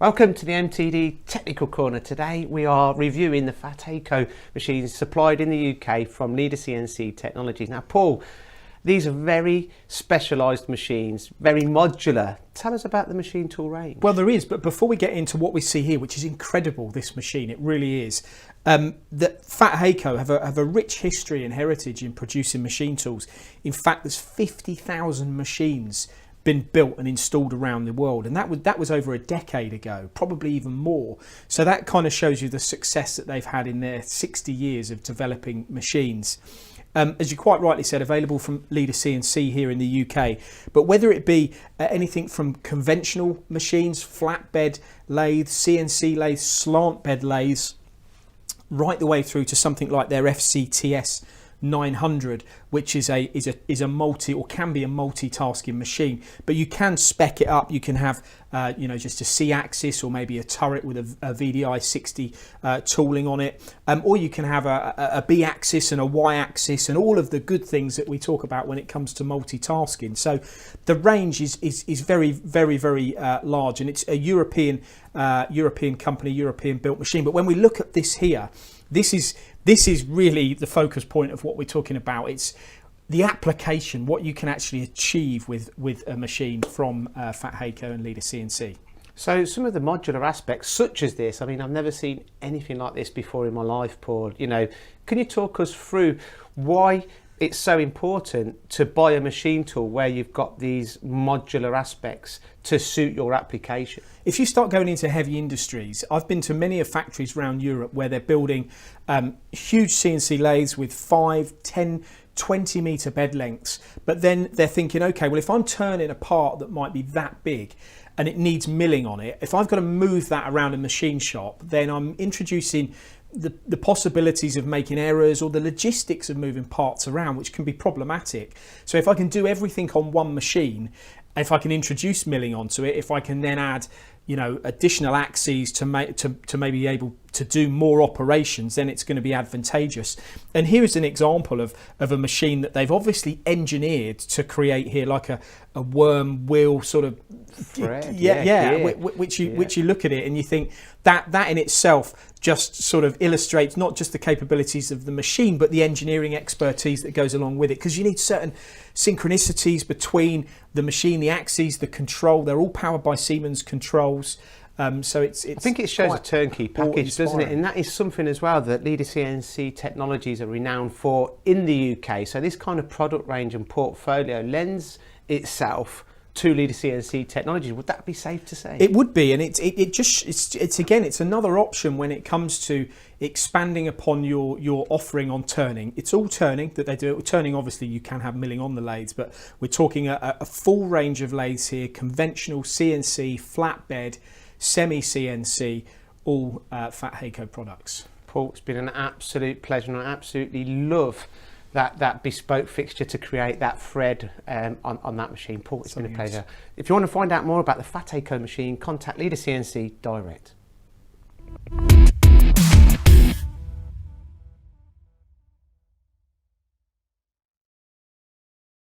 Welcome to the MTD Technical Corner. Today we are reviewing the Haco machines supplied in the UK from Lathe CNC Technologies. Now Paul, these are very specialised machines, very modular. Tell us about the machine tool range. Well, there is, but before we get into what we see here, which is incredible, this machine, it really is, that Haco have a rich history and heritage in producing machine tools. In fact, there's 50,000 machines been built and installed around the world, and that was over a decade ago, probably even more. So that kind of shows you the success that they've had in their 60 years of developing machines. As you quite rightly said, available from Lathe CNC here in the UK, but whether it be anything from conventional machines, flatbed lathes, CNC lathes, slant bed lathes, right the way through to something like their FCTS 900, which is a multi, or can be a multitasking machine, but you can spec it up. You can have just a C-axis or maybe a turret with a VDI 60 tooling on it, or you can have a B-axis and a Y-axis and all of the good things that we talk about when it comes to multitasking. So the range is very, very, very large, and it's a European company, European built machine. But when we look at this here, this is really the focus point of what we're talking about. It's the application, what you can actually achieve with a machine from Haco and Lathe CNC. So some of the modular aspects, such as this, I mean, I've never seen anything like this before in my life, Paul. You know, can you talk us through why it's so important to buy a machine tool where you've got these modular aspects to suit your application? If you start going into heavy industries, I've been to many of factories around Europe where they're building huge CNC lathes with 5, 10, 20 metre bed lengths, but then they're thinking, okay, well, if I'm turning a part that might be that big and it needs milling on it, if I've got to move that around a machine shop, then I'm introducing the possibilities of making errors or the logistics of moving parts around, which can be problematic. So if I can do everything on one machine, if I can introduce milling onto it, if I can then add additional axes to maybe be able to do more operations, then it's going to be advantageous. And here is an example of a machine that they've obviously engineered to create here, like a worm wheel sort of thread, which you look at it and you think that in itself just sort of illustrates not just the capabilities of the machine, but the engineering expertise that goes along with it, because you need certain synchronicities between the machine, the axes, the control. They're all powered by Siemens controls. So it's I think it shows a turnkey package, doesn't it? And that is something as well that Lathe CNC Technologies are renowned for in the UK. So this kind of product range and portfolio lends itself to Lathe CNC Technologies. Would that be safe to say? It would be, and it's again, it's another option when it comes to expanding upon your offering on turning. It's all turning that they do. Turning, obviously, you can have milling on the lathes, but we're talking a full range of lathes here: conventional, CNC, flatbed, semi-CNC, all Haco products. Paul, it's been an absolute pleasure, and I absolutely love that bespoke fixture to create that thread on that machine. Paul, it's been a pleasure. If you want to find out more about the Haco machine, contact Lathe CNC direct.